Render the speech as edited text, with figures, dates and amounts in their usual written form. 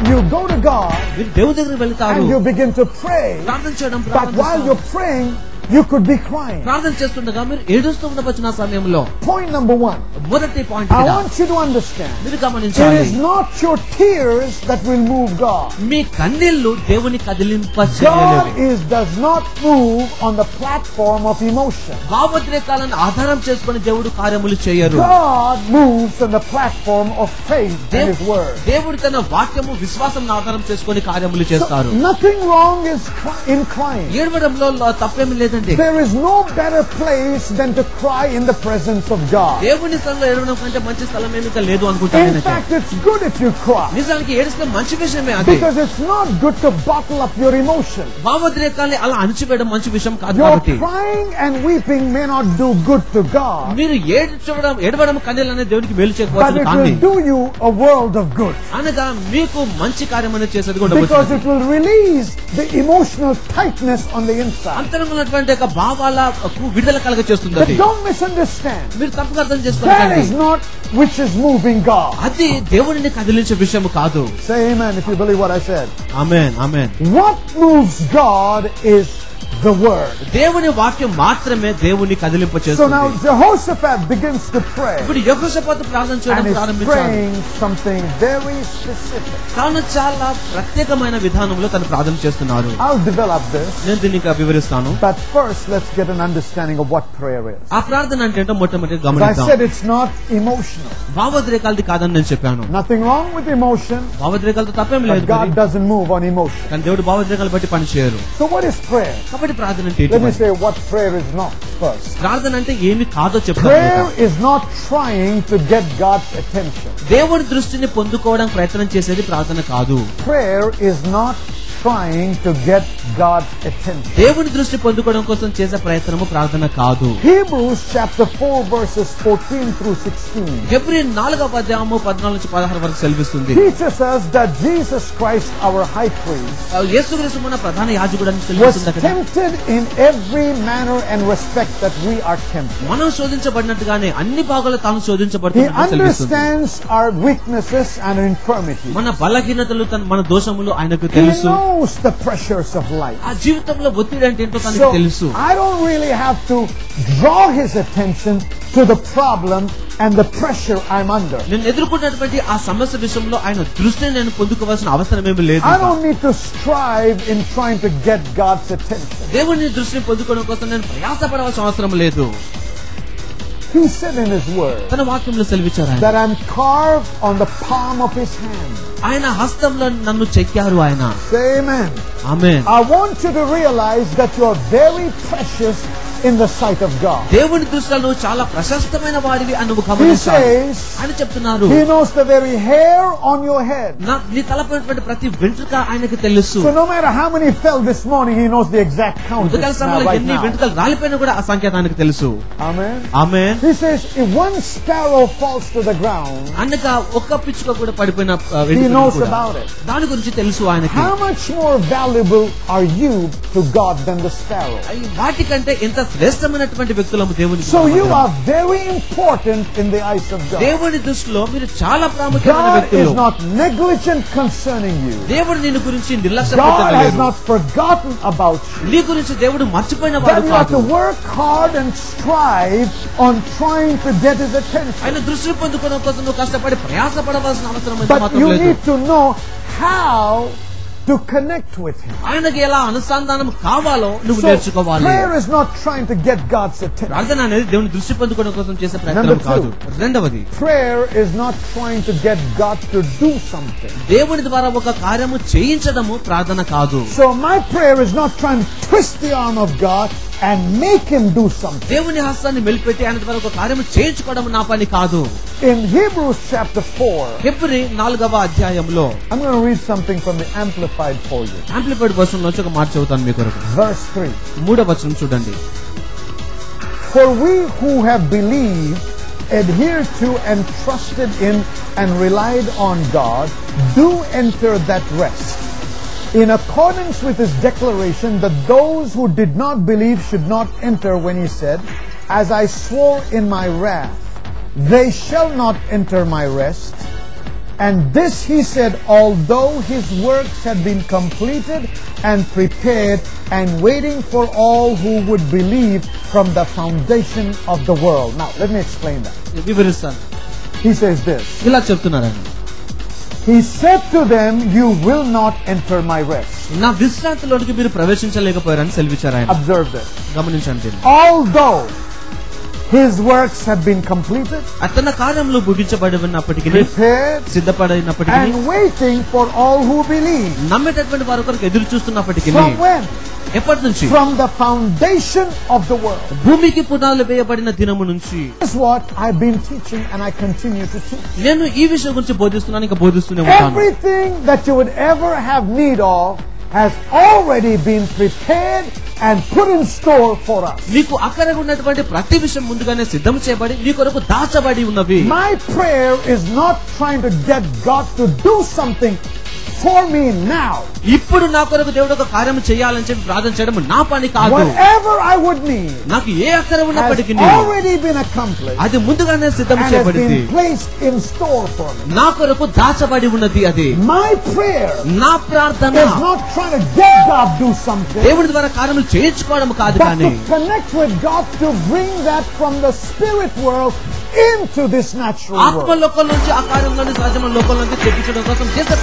You go to God మీరు దేవుని దగ్గరికి వెళ్తారు, and you begin to pray, ప్రార్థన చేయడం but while ప్రారంభిస్తారు. you're praying, you could be crying. ప్రార్థన చేస్తుండగా మీరు ఏడుస్తూ ఉండవచ్చు. ఆ సమయంలో Point number 1. మొదటి point I want you to understand. మీరు It గమనించాలి, is not your tears that will move God. మీ కన్నీళ్లు దేవుని కదిలింప God చేయలేవు. does not move on the platform of emotion. భావోద్రేకాలను ఆధారం చేసుకుని దేవుడు కార్యములు చేయరు. God moves on the platform of faith and His word. దేవుడు తన వాక్యము విశ్వాసం ఆధారం చేసుకుని కార్యములు So చేస్తారు. nothing wrong is in crying. ఏడవడంలో తప్పేమీ లేదండి. There is no better place than to cry in the presence of God. దేవుని స్థలంలో ఏడవడం కంటే మంచి స్థలం ఏమీ లేదు In అనుకుంటాను. fact, it's good if you cry, నిజానికి ఏడిస్తే మంచి విషయమే అది. because it's not good to bottle up your emotion. భావోద్రేకాన్ని అలా అణచివేయడం మంచి విషయం కాదు. Your కాబట్టి crying and weeping may not do good to God, మీరు ఏడవడం కన్నీళ్ళనే దేవునికి మేలు but చేయకపోవచ్చు. it కానీ will do you a world of good, అనగా మీకు మంచి కార్యం అనేది చేసేది కూడా because it will release the emotional tightness on the inside. అంతరంగంలో యొక్క భావాలకు విడుదల కలగ చేస్తుంది. But అది don't misunderstand. మీరు తప్పుగా అర్థం That చేసుకోకండి. is not which is moving God. అది దేవుడిని కదిలించే విషయం కాదు. Say amen if you believe what I said. Amen, amen. What moves God is the word. దేవుని వాక్యం మాత్రమే దేవుని కదిలింప So చేస్తుంది. now Jehoshaphat begins to pray, ఇప్పుడు యెహోషాపాతు ప్రార్థన చేయడం and is ప్రారంభించాడు. praying something very specific. తాను చాలా ప్రత్యేకమైన విధానంలో తను ప్రార్థన చేస్తున్నారు. I'll develop this, నేను దీన్ని ఇంకా వివరిస్తాను. but first let's get an understanding of what prayer is. ఆ ప్రార్థన అంటే ఏంటో మొట్టమొదటి As I గమనిద్దాం. said, it's not emotional. భావోద్రేకాలది కాదని నేను చెప్పాను. Nothing wrong with emotion, భావోద్రేకాలతో తప్పేం లేదు, but God doesn't move on emotion. కానీ దేవుడు భావోద్రేకాలు బట్టి పని చేయరు. So what is prayer? కాబట్టి ప్రార్థన అంటే Let me ఏంటి? say what prayer is not first. ప్రార్థన అంటే ఏమి కాదో Prayer చెప్తాను. is not trying to get God's attention. దేవుడి దృష్టిని పొందుకోవడం ప్రయత్నం చేసేది ప్రార్థన కాదు. Prayer is not trying to get God's attention. దేవుని దృష్టి పొందుకోవడం కోసం చేసే ప్రయత్నము ప్రార్థన కాదు. Hebrews chapter 4 verses 14 through 16 Hebrew 4వ అధ్యాయము 14 నుంచి 16 వరకు సెలవిస్తుంది. teaches us that Jesus Christ, our high priest, యేసుక్రీస్తు మన ప్రధాన యాజకుడు అని was సెలవిస్తుంది అక్కడ. tempted in every manner and respect that we are tempted. మనం శోధించబడినట్టుగానే అన్ని భాగాలు తాను He శోధించబడుతున్నట్టు సెలవిస్తుంది. understands our weaknesses and infirmities. మన బలహీనతలు మన దోషములు ఆయనకు He తెలుసు. knows the pressures of life. ఆ జీవితంలో ఒత్తిడి అంటే ఏంటో తనకు So తెలుసు. I don't really have to draw his attention to the problem and the pressure I'm under. నేను ఎదుర్కొన్నటువంటి ఆ సమస్య విషయంలో ఆయన దృష్టిని నేను పొందుకోవాల్సిన అవసరం ఏమీ లేదు. I don't need to strive in trying to get God's attention. దేవుని దృష్టిని పొందుకోవడం కోసం నేను ప్రయాసపడవలసిన అవసరం లేదు. He said in his word తన వాక్యంలో సెలవిచ్చారు ఆయన. that I'm carved on the palm of his hand. ఆయన హస్తంలో నన్ను చెక్కారు ఆయన. Say amen. Amen. I want you to realize that you are very precious in the sight of God. దేవుని దృష్టిలో నువ్వు చాలా ప్రశస్తమైన వాడివి అని నువ్వు He గమనించాలి. says ఆయన చెప్తున్నారు, he knows the very hair on your head. నీ తలపైనటువంటి ప్రతి వెంట్రుక ఆయనకు తెలుసు. So no matter how many fell this morning, he knows the exact count ఉదయకాల now, సమయంలో right ఎన్ని now. వెంట్రుకలు రాలిపోయినా కూడా ఆ సంఖ్య ఆయనకు తెలుసు. Amen. Amen. He says if one sparrow falls to the ground, అనగా ఒక్క పిచ్చుక కూడా పడిపోయిన he వెంట్రుకలు knows కూడా about it. దాని గురించి తెలుసు ఆయనకి. How much more valuable are you to God than the sparrow? వాటికంటే ఎంత శ్రేష్టమైనటువంటి వ్యక్తులము దేవునికి. So you are very important in the eyes of God. దేవుని దృష్టిలో మీరు చాలా ప్రాముఖ్యమైన God వ్యక్తులు. is not negligent concerning you. దేవుడు నిన్ను గురించి God has నిర్లక్ష్యపెట్టలేదు. not forgotten about you. నీ గురించి దేవుడు మర్చిపోయిన వాడు But you have కాదు. to work hard and strive on trying to get his attention. ఆయన దృష్టిని పొందుకోవడం కోసం నువ్వు కష్టపడి ప్రయాసపడవలసిన అవసరం అయితే But మాత్రం you లేదు. need to know how to connect with him. ఆయనకి ఎలా అనుసంధానం కావాలో నువ్వు So నేర్చుకోవాలి. prayer is not trying to get God's attention. ప్రార్థన అనేది దేవుని దృష్టి పొందుకోవడం కోసం చేసే ప్రయత్నం Number two. కాదు. రెండవది, Prayer is not trying to get God to do something. దేవుని ద్వారా ఒక కార్యము చేయించడము ప్రార్థన కాదు. So my prayer is not trying to twist the arm of God and make him do something. దేవుని హస్తాన్ని మెలిపెట్టి ఆయన ద్వారా ఒక కార్యము చేయించుకోవడం నా పని కాదు. In Hebrews chapter 4, హెబ్రీ 4వ అధ్యాయంలో I'm going to read something from the Amplified for you. Amplified version నుంచి ఒక మాట చదువుతాను మీ కొరకు. Verse 3. 3వ వచనం చూడండి. For we who have believed, adhered to and trusted in and relied on God do enter that rest. In accordance with his declaration that those who did not believe should not enter when he said, as I swore in my wrath, they shall not enter my rest. And this he said, although his works had been completed and prepared and waiting for all who would believe from the foundation of the world. Now, let me explain that. వివరిస్తాను. He says this. ఇలా చెప్తున్నారు ఆయన. He said to them, you will not enter my rest. నా విశ్రాంతిలోనికి మీరు ప్రవేశించలేకపోయారని సెలవిచ్చారు ఆయన. Observe this. గమనించండి. Although his works have been completed, అతని కార్యములు ముగించబడి ఉన్నప్పటికీ, prepared, సిద్ధపడినప్పటికీ, and waiting for all who believe. నమ్మేటటువంటి వారి కొరకు ఎదురు చూస్తున్నప్పటికీ, From when? ఎప్పటి నుంచి? From the foundation of the world. భూమికి పునాదులు వేయబడిన దినము నుంచి. This is what I've been teaching and I continue to teach. నేను ఈ విషయం గురించి బోధిస్తున్నాను, ఇంకా బోధిస్తూనే ఉంటాను. Everything that you would ever have need of has already been prepared and put in store for us. మీకు అక్కరగా ఉన్నటువంటి ప్రతి విషయం ముందుగానే సిద్ధం చేయబడి మీ కొరకు దాచబడి ఉన్నవి. My prayer is not trying to get God to do something for me now. ఇప్పుడు నా కొరకు దేవుడు ఒక కార్యం చేయాలని చెప్పి ప్రార్థన చేయడం నా పని కాదు. Whatever I would need, నాకు ఏ అక్కర ఉన్నప్పటికీ has already been accomplished. అది ముందుగానే సిద్ధం and has చేయబడింది. been placed in store for me. నా కొరకు దాచబడి ఉన్నది అది. My prayer నా ప్రార్థన is not trying to get God to do something. దేవుడి ద్వారా కార్యములు చేయించుకోవడం కాదు, but కానీ to connect with God to bring that from the spirit world into this natural world. ఆత్మ లోకం నుంచి ఆ కార్యంలోని సహజమైన లోకం నుంచి తెప్పించడం కోసం చేసే